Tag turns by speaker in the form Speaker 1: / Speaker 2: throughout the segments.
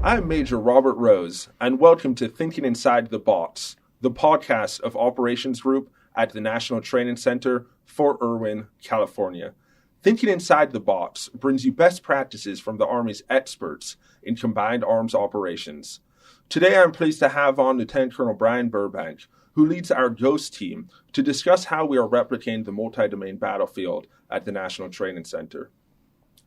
Speaker 1: I'm Major Robert Rose, and welcome to Thinking Inside the Bots, the podcast of Operations Group at the National Training Center for Irwin, California. Thinking Inside the Bots brings you best practices from the Army's experts in combined arms operations. Today I'm pleased to have on Lieutenant Colonel Brian Burbank, who leads our GHOST team, to discuss how we are replicating the multi-domain battlefield at the National Training Center.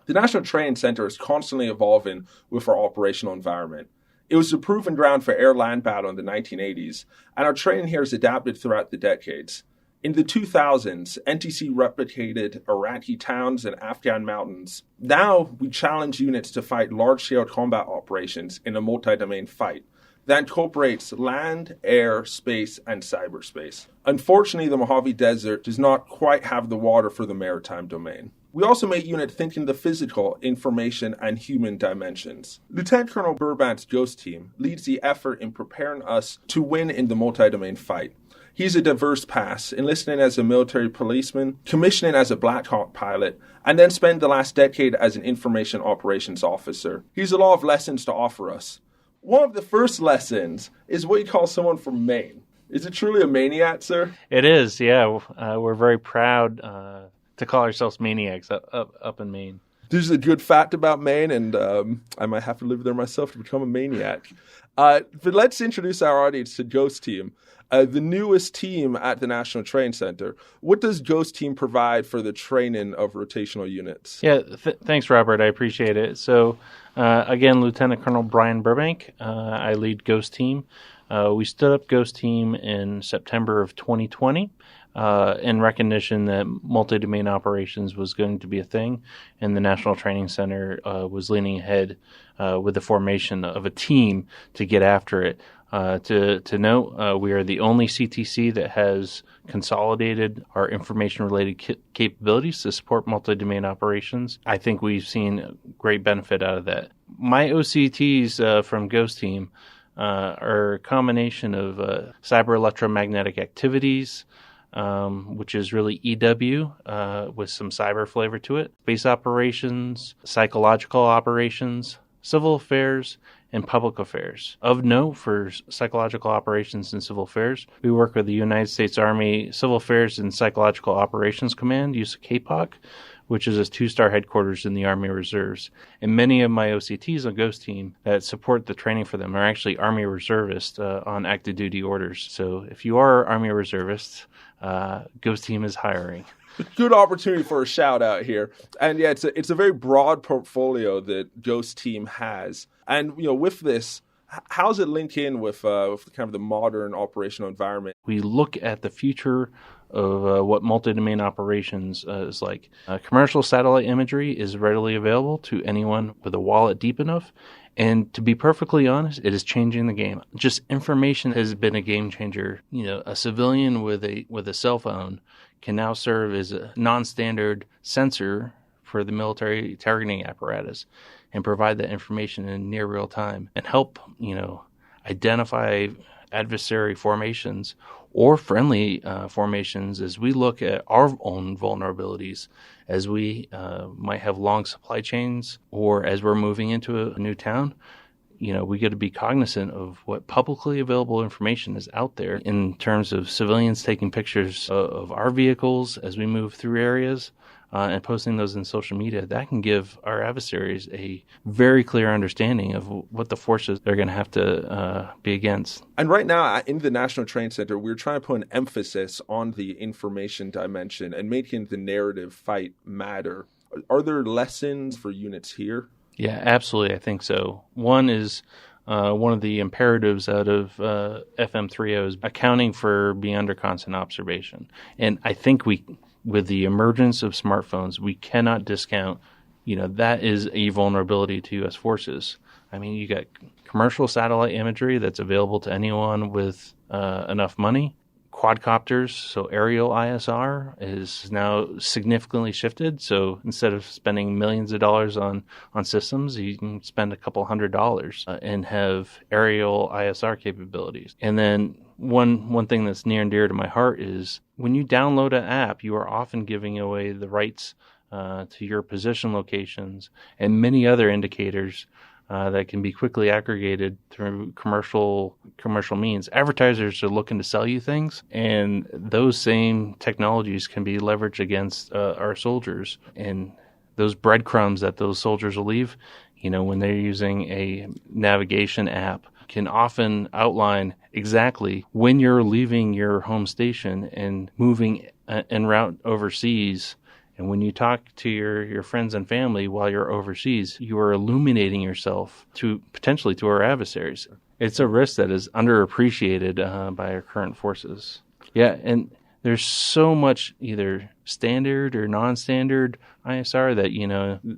Speaker 1: The National Training Center is constantly evolving with our operational environment. It was the proving ground for AirLand Battle in the 1980s, and our training here has adapted throughout the decades. In the 2000s, NTC replicated Iraqi towns and Afghan mountains. Now, we challenge units to fight large-scale combat operations in a multi-domain fight that incorporates land, air, space, and cyberspace. Unfortunately, the Mojave Desert does not quite have the water for the maritime domain. We also make unit think in the physical, information, and human dimensions. Lieutenant Colonel Burbank's GHOST team leads the effort in preparing us to win in the multi-domain fight. He's a diverse past, enlisting as a military policeman, commissioning as a Black Hawk pilot, and then spent the last decade as an information operations officer. He's a lot of lessons to offer us. One of the first lessons is what you call someone from Maine. Is it truly a maniac, sir?
Speaker 2: It is, yeah. We're very proud to call ourselves maniacs up in Maine.
Speaker 1: There's a good fact about Maine, and I might have to live there myself to become a maniac. But let's introduce our audience to GHOST team, the newest team at the National Training Center. What does GHOST team provide for the training of rotational units?
Speaker 2: Yeah, thanks, Robert. I appreciate it. So, again, Lieutenant Colonel Brian Burbank. I lead GHOST team. We stood up GHOST team in September of 2020. In recognition that multi-domain operations was going to be a thing, and the National Training Center was leaning ahead with the formation of a team to get after it. To note, we are the only CTC that has consolidated our information-related capabilities to support multi-domain operations. I think we've seen great benefit out of that. My OCTs from GHOST team are a combination of cyber electromagnetic activities, which is really EW with some cyber flavor to it, space operations, psychological operations, civil affairs, and public affairs. Of note for psychological operations and civil affairs, we work with the United States Army Civil Affairs and Psychological Operations Command, use of KPOC, which is a 2-star headquarters in the Army Reserves. And many of my OCTs on GHOST team that support the training for them are actually Army Reservists on active duty orders. So if you are Army Reservists, GHOST team is hiring.
Speaker 1: Good opportunity for a shout out here. And yeah, it's a very broad portfolio that GHOST team has. And with this, how does it link in with kind of the modern operational environment?
Speaker 2: We look at the future of what multi-domain operations is like. Commercial satellite imagery is readily available to anyone with a wallet deep enough. And to be perfectly honest, it is changing the game. Just information has been a game changer. A civilian with a cell phone can now serve as a non-standard sensor for the military targeting apparatus and provide that information in near real time and help, identify adversary formations or friendly formations as we look at our own vulnerabilities, as we might have long supply chains, or as we're moving into a new town. We got to be cognizant of what publicly available information is out there in terms of civilians taking pictures of our vehicles as we move through areas and posting those in social media. That can give our adversaries a very clear understanding of what the forces they're going to have to be against.
Speaker 1: And right now in the National Training Center, we're trying to put an emphasis on the information dimension and making the narrative fight matter. Are there lessons for units here?
Speaker 2: Yeah, absolutely. I think so. One is one of the imperatives out of FM30 is accounting for being under constant observation. And I think with the emergence of smartphones, we cannot discount, that is a vulnerability to U.S. forces. I mean, you got commercial satellite imagery that's available to anyone with enough money. Quadcopters, so aerial ISR, is now significantly shifted. So instead of spending millions of dollars on systems, you can spend a couple $100 and have aerial ISR capabilities. And then one thing that's near and dear to my heart is when you download an app, you are often giving away the rights to your position locations and many other indicators that can be quickly aggregated through commercial means. Advertisers are looking to sell you things, and those same technologies can be leveraged against our soldiers. And those breadcrumbs that those soldiers will leave, when they're using a navigation app, can often outline exactly when you're leaving your home station and moving en route overseas. And when you talk to your friends and family while you're overseas, you are illuminating yourself potentially to our adversaries. It's a risk that is underappreciated by our current forces. Yeah, and there's so much either standard or non-standard ISR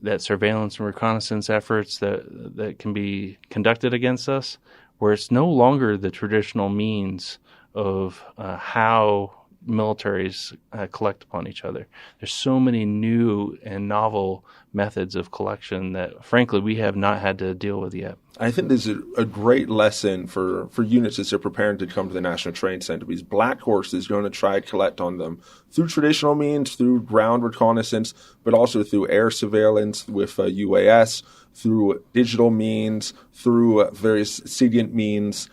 Speaker 2: that surveillance and reconnaissance efforts that can be conducted against us, where it's no longer the traditional means of how militaries collect upon each other. There's so many new and novel methods of collection that, frankly, we have not had to deal with yet.
Speaker 1: I think this is a great lesson for units as they're preparing to come to the National Training Center, because Black Horse is going to try to collect on them through traditional means, through ground reconnaissance, but also through air surveillance with UAS, through digital means, through various SIGINT means,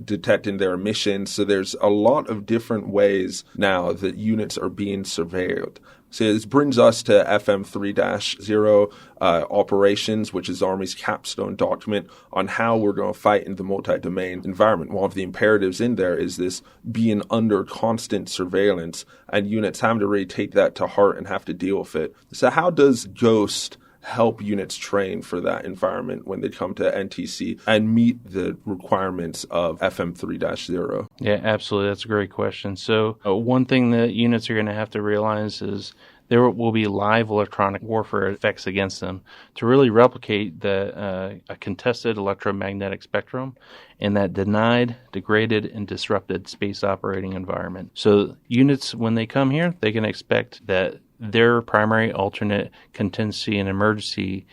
Speaker 1: detecting their emissions. So there's a lot of different ways now that units are being surveilled. So this brings us to FM3-0 operations, which is the Army's capstone document on how we're going to fight in the multi-domain environment. One of the imperatives in there is this being under constant surveillance, and units having to really take that to heart and have to deal with it. So how does Ghost help units train for that environment when they come to NTC and meet the requirements of FM3-0?
Speaker 2: Yeah, absolutely. That's a great question. So one thing that units are going to have to realize is there will be live electronic warfare effects against them to really replicate a contested electromagnetic spectrum in that denied, degraded, and disrupted space operating environment. So units, when they come here, they can expect that their primary, alternate, contingency, and emergency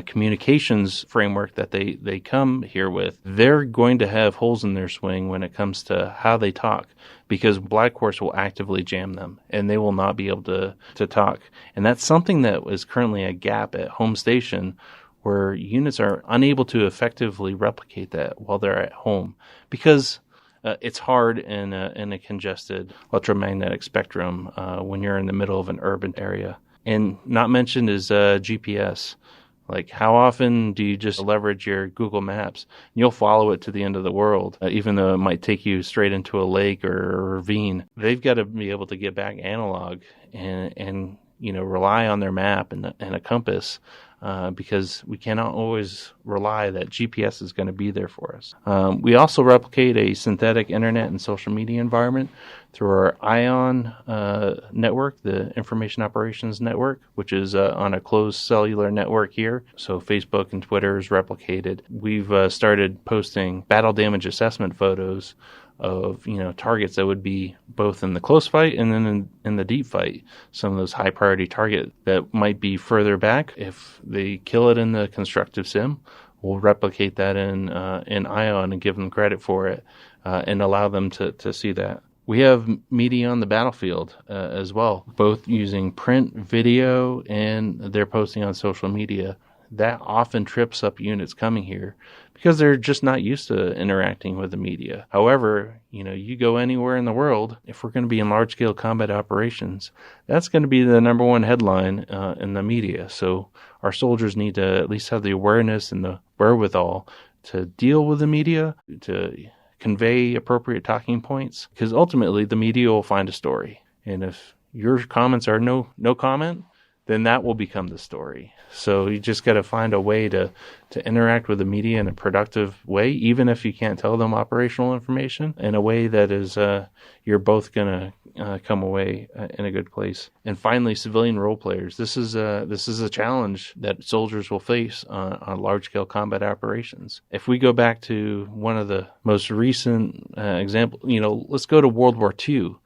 Speaker 2: communications framework that they come here with, they're going to have holes in their swing when it comes to how they talk, because Black Horse will actively jam them and they will not be able to talk. And that's something that is currently a gap at home station, where units are unable to effectively replicate that while they're at home, because it's hard in a congested electromagnetic spectrum when you're in the middle of an urban area. And not mentioned is GPS. Like, how often do you just leverage your Google Maps? You'll follow it to the end of the world, even though it might take you straight into a lake or a ravine. They've got to be able to get back analog and rely on their map and a compass. Because we cannot always rely that GPS is going to be there for us. We also replicate a synthetic internet and social media environment through our ION network, the Information Operations Network, which is on a closed cellular network here. So Facebook and Twitter is replicated. We've started posting battle damage assessment photos of targets that would be both in the close fight and then in the deep fight. Some of those high priority targets that might be further back, if they kill it in the constructive sim, we'll replicate that in ION and give them credit for it and allow them to see that. We have media on the battlefield as well, both using print, video, and they're posting on social media. That often trips up units coming here because they're just not used to interacting with the media. However, you go anywhere in the world, if we're going to be in large-scale combat operations, that's going to be the number one headline in the media. So our soldiers need to at least have the awareness and the wherewithal to deal with the media, to convey appropriate talking points, because ultimately the media will find a story. And if your comments are no comment, then that will become the story. So you just got to find a way to interact with the media in a productive way, even if you can't tell them operational information, in a way that is you're both going to come away in a good place. And finally, civilian role players. This is a challenge that soldiers will face on large-scale combat operations. If we go back to one of the most recent examples, let's go to World War II.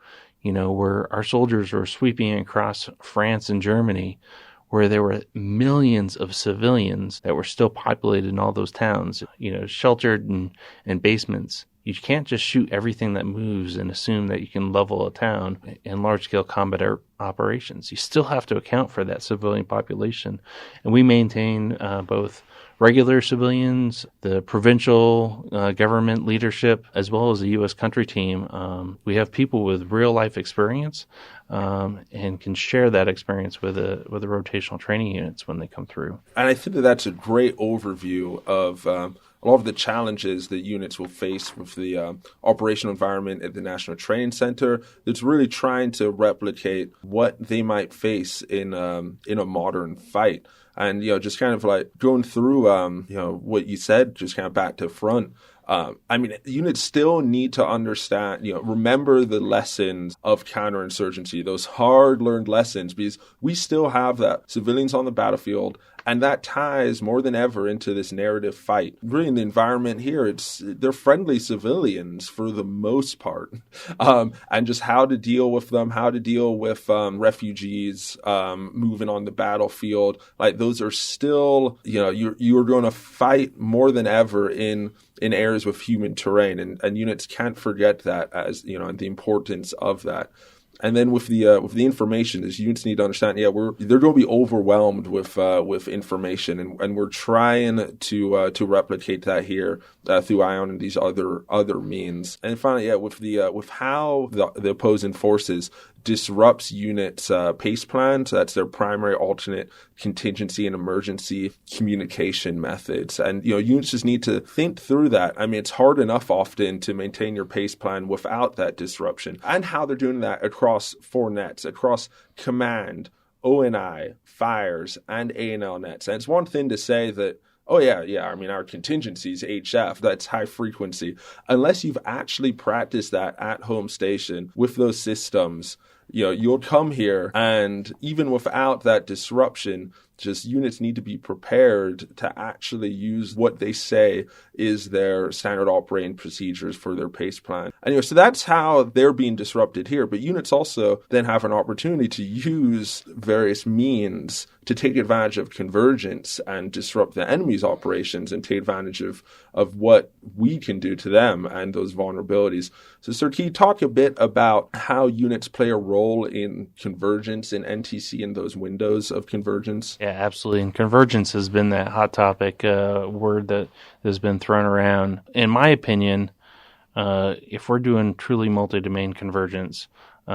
Speaker 2: Where our soldiers were sweeping across France and Germany, where there were millions of civilians that were still populated in all those towns, sheltered in basements. you can't just shoot everything that moves and assume that you can level a town in large-scale combat operations. You still have to account for that civilian population. And we maintain both regular civilians, the provincial government leadership, as well as the U.S. country team. We have people with real-life experience and can share that experience with the rotational training units when they come through.
Speaker 1: And I think that's a great overview of a lot of the challenges that units will face with the operational environment at the National Training Center. That's really trying to replicate what they might face in a modern fight. And, just kind of like going through, what you said, just kind of back to front. Units still need to understand, remember the lessons of counterinsurgency, those hard-learned lessons, because we still have that civilians on the battlefield, and that ties more than ever into this narrative fight. Really, in the environment here, they're friendly civilians for the most part, and just how to deal with them, how to deal with refugees moving on the battlefield. Like those are still, you're going to fight more than ever in areas with human terrain, and units can't forget that and the importance of that. And then with the information, is units need to understand, they're going to be overwhelmed with information, and we're trying to replicate that here through ION and these other means. And finally, with how the opposing forces disrupts units' pace plans. That's their primary, alternate, contingency, and emergency communication methods. And, units just need to think through that. I mean, it's hard enough often to maintain your pace plan without that disruption. And how they're doing that across 4 nets, across command, ONI, fires, and A&L nets. And it's one thing to say that, our contingency is HF, that's high frequency. Unless you've actually practiced that at home station with those systems, you'll come here, and even without that disruption, just units need to be prepared to actually use what they say is their standard operating procedures for their pace plan. Anyway, so that's how they're being disrupted here. But units also then have an opportunity to use various means to take advantage of convergence and disrupt the enemy's operations and take advantage of what we can do to them and those vulnerabilities. So, sir, can you talk a bit about how units play a role in convergence in NTC and those windows of convergence?
Speaker 2: Yeah, absolutely. And convergence has been that hot topic word that has been thrown around. In my opinion, if we're doing truly multi-domain convergence,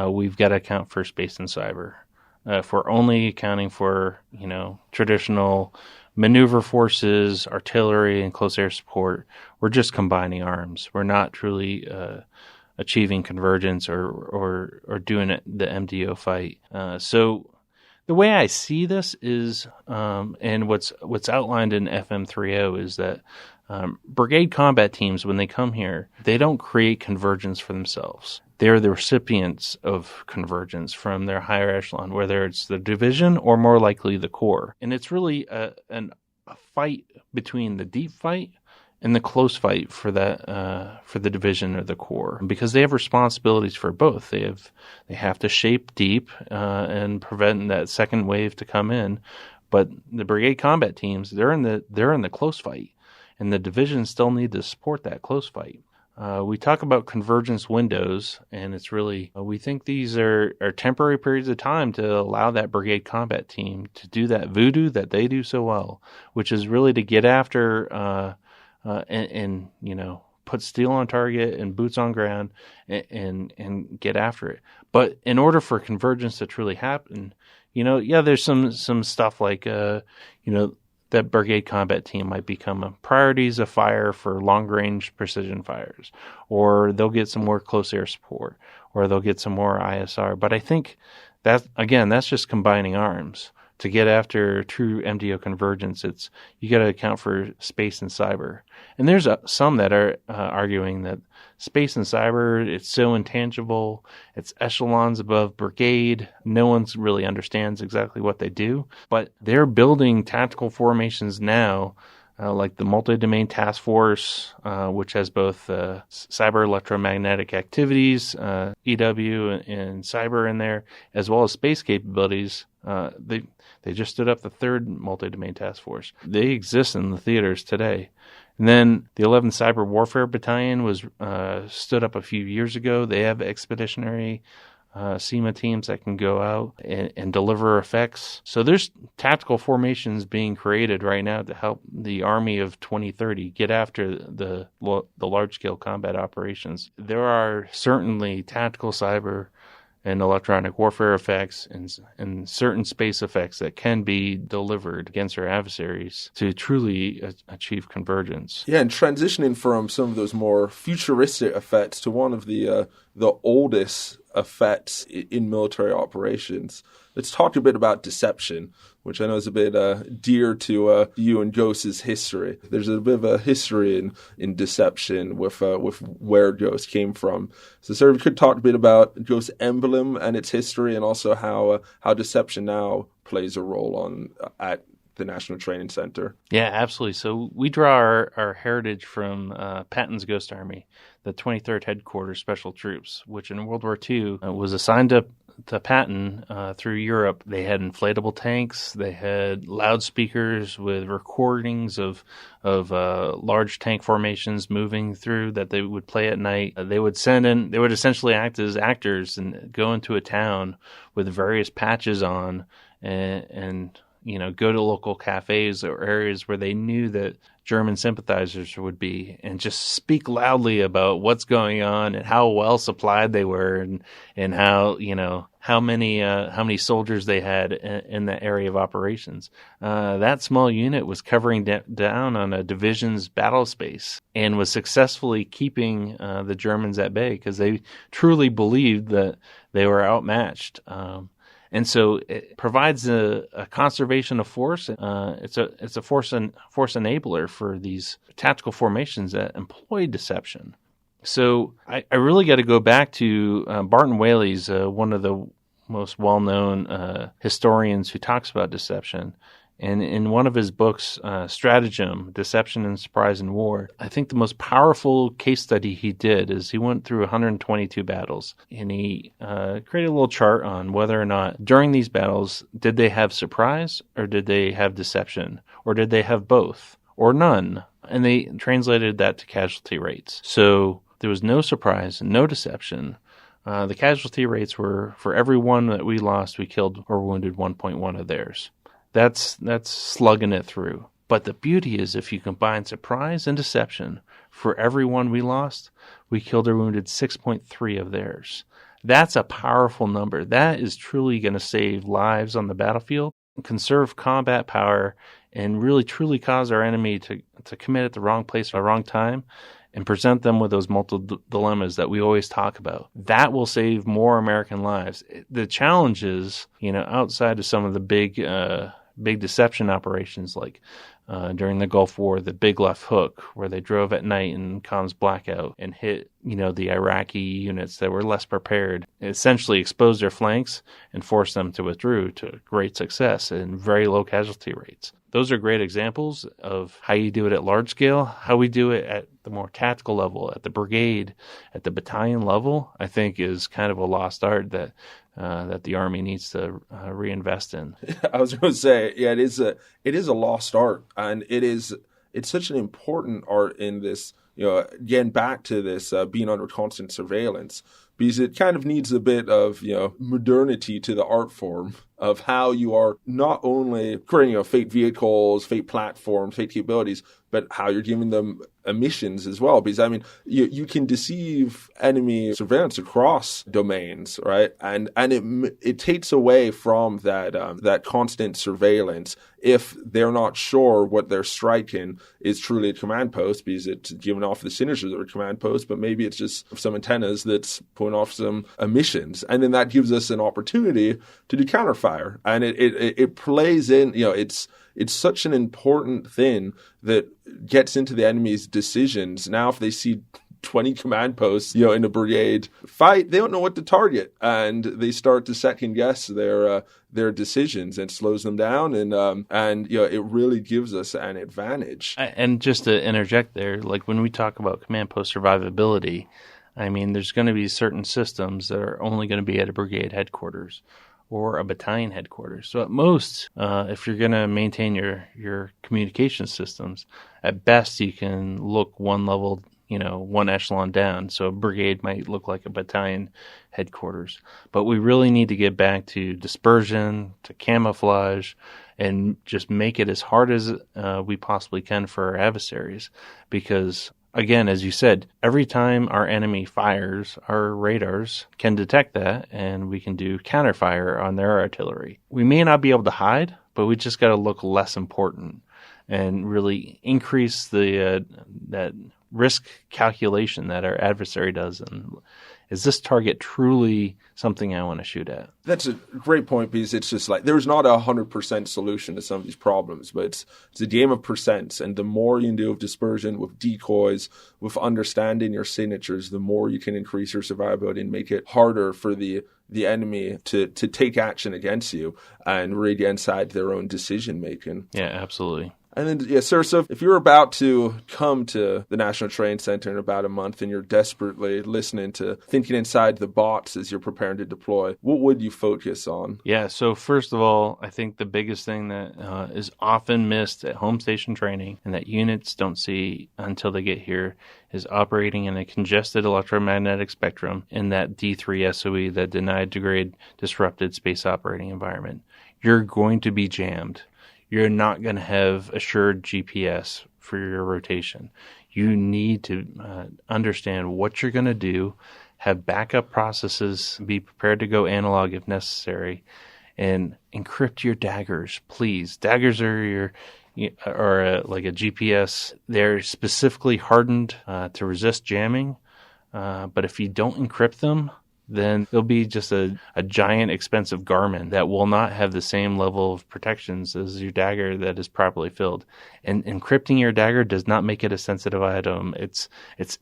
Speaker 2: we've got to account for space and cyber. If we're only accounting for, traditional maneuver forces, artillery, and close air support, we're just combining arms. We're not truly achieving convergence or doing the MDO fight. So the way I see this is, and what's outlined in FM30 is that brigade combat teams, when they come here, they don't create convergence for themselves. They're the recipients of convergence from their higher echelon, whether it's the division or more likely the corps. And it's really a fight between the deep fight and the close fight for the division or the corps, because they have responsibilities for both. They have to shape deep and prevent that second wave to come in. But the brigade combat teams, they're in the close fight, and the divisions still need to support that close fight. We talk about convergence windows, and it's really, we think these are temporary periods of time to allow that brigade combat team to do that voodoo that they do so well, which is really to get after and put steel on target and boots on ground and get after it. But in order for convergence to truly happen, there's some stuff like that brigade combat team might become priorities of fire for long-range precision fires, or they'll get some more close air support, or they'll get some more ISR. But I think that's just combining arms. To get after true MDO convergence, you got to account for space and cyber. And there's some that are arguing that space and cyber, it's so intangible, it's echelons above brigade. No one really understands exactly what they do, but they're building tactical formations now, like the Multidomain Task Force, which has both cyber electromagnetic activities, EW and cyber in there, as well as space capabilities. They just stood up the 3rd Multidomain Task Force. They exist in the theaters today. And then the 11th Cyber Warfare Battalion was stood up a few years ago. They have expeditionary SEMA teams that can go out and deliver effects. So there's tactical formations being created right now to help the Army of 2030 get after the large-scale combat operations. There are certainly tactical cyber and electronic warfare effects and certain space effects that can be delivered against our adversaries to truly achieve convergence.
Speaker 1: Yeah, and transitioning from some of those more futuristic effects to one of the oldest effects in military operations, let's talk a bit about deception, which I know is a bit dear to you and Ghost's history. There's a bit of a history in deception with where Ghost came from. So, sir, we could talk a bit about Ghost's emblem and its history, and also how deception now plays a role at the National Training Center.
Speaker 2: Yeah, absolutely. So we draw our heritage from Patton's Ghost Army, the 23rd Headquarters Special Troops, which in World War II was assigned to Patton through Europe. They had inflatable tanks. They had loudspeakers with recordings of large tank formations moving through that they would play at night. They would essentially act as actors and go into a town with various patches on and go to local cafes or areas where they knew that German sympathizers would be, and just speak loudly about what's going on and how well supplied they were, and how many soldiers they had in the area of operations. That small unit was covering down on a division's battle space and was successfully keeping the Germans at bay because they truly believed that they were outmatched. And so it provides a conservation of force. It's a force enabler for these tactical formations that employ deception. So I really got to go back to Barton Whaley's one of the most well-known historians who talks about deception. And in one of his books, Stratagem, Deception and Surprise in War, I think the most powerful case study he did is he went through 122 battles, and he created a little chart on whether or not during these battles, did they have surprise or did they have deception, or did they have both or none? And they translated that to casualty rates. So there was no surprise, no deception. The casualty rates were, for every one that we lost, we killed or wounded 1.1 of theirs. That's slugging it through. But the beauty is if you combine surprise and deception, for every one we lost, we killed or wounded 6.3 of theirs. That's a powerful number. That is truly going to save lives on the battlefield, conserve combat power, and really truly cause our enemy to commit at the wrong place at the wrong time and present them with those multiple dilemmas that we always talk about. That will save more American lives. The challenge is, outside of some of the big deception operations like during the Gulf War, the Big Left Hook, where they drove at night and comms blackout and hit, the Iraqi units that were less prepared, essentially exposed their flanks and forced them to withdraw to great success and very low casualty rates. Those are great examples of how you do it at large scale. How we do it at the more tactical level, at the brigade, at the battalion level, I think is kind of a lost art that the Army needs to reinvest in.
Speaker 1: I was going to say, yeah, it is a lost art, and it's such an important art in this. Again, back to this being under constant surveillance, because it kind of needs a bit of modernity to the art form of how you are not only creating fake vehicles, fake platforms, fake capabilities, but how you're giving them missions as well. Because you can deceive enemy surveillance across domains, right? And it takes away from that constant surveillance if they're not sure what they're striking is truly a command post, because it's giving off the signatures of a command post, but maybe it's just some antennas that's pulling off some emissions, and then that gives us an opportunity to do counterfire. And it plays in, it's such an important thing that gets into the enemy's decisions. Now, if they see 20 command posts, in a brigade fight, they don't know what to target, and they start to second guess their decisions, and slows them down, and it really gives us an advantage.
Speaker 2: And just to interject there, like when we talk about command post survivability, there's going to be certain systems that are only going to be at a brigade headquarters, or a battalion headquarters. So at most, if you're going to maintain your communication systems, at best you can look one level, one echelon down. So a brigade might look like a battalion headquarters. But we really need to get back to dispersion, to camouflage, and just make it as hard as we possibly can for our adversaries. Because, again, as you said, every time our enemy fires, our radars can detect that, and we can do counterfire on their artillery. We may not be able to hide, but we just got to look less important and really increase the that risk calculation that our adversary does. And is this target truly something I want to shoot at?
Speaker 1: That's a great point, because it's just like there's not 100% solution to some of these problems, but it's a game of percents. And the more you can do with dispersion, with decoys, with understanding your signatures, the more you can increase your survivability and make it harder for the enemy to take action against you and really get inside their own decision making.
Speaker 2: Yeah, absolutely.
Speaker 1: And then, yes, sir, so if you're about to come to the National Training Center in about a month and you're desperately listening to Thinking Inside the Bots as you're preparing to deploy, what would you focus on?
Speaker 2: Yeah, so first of all, I think the biggest thing that is often missed at home station training and that units don't see until they get here is operating in a congested electromagnetic spectrum in that D3 SOE, that denied, degrade, disrupted space operating environment. You're going to be jammed. You're not going to have assured GPS for your rotation. You need to understand what you're going to do, have backup processes, be prepared to go analog if necessary, and encrypt your daggers, please. Daggers are like a GPS. They're specifically hardened to resist jamming, but if you don't encrypt them, then they'll be just a giant expensive Garmin that will not have the same level of protections as your dagger that is properly filled. And encrypting your dagger does not make it a sensitive item. It's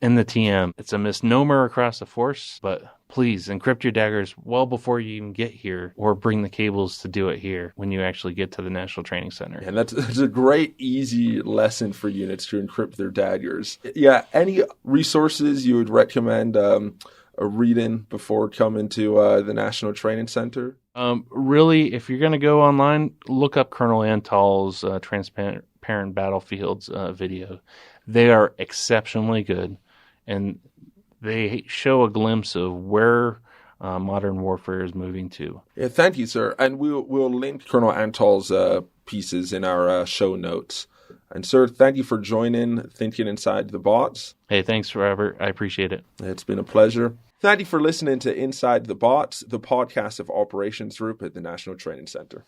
Speaker 2: in the TM. It's a misnomer across the force, but please encrypt your daggers well before you even get here, or bring the cables to do it here when you actually get to the National Training Center.
Speaker 1: And that's a great, easy lesson for units to encrypt their daggers. Yeah, any resources you would recommend a reading before coming to the National Training Center?
Speaker 2: Really, if you're going to go online, look up Colonel Antall's Transparent Battlefields video. They are exceptionally good, and they show a glimpse of where modern warfare is moving to.
Speaker 1: Yeah, thank you, sir. And we'll link Colonel Antall's pieces in our show notes. And, sir, thank you for joining Thinking Inside the Bots.
Speaker 2: Hey, thanks, Robert. I appreciate it.
Speaker 1: It's been a pleasure. Thank you for listening to Inside the Bots, the podcast of Operations Group at the National Training Center.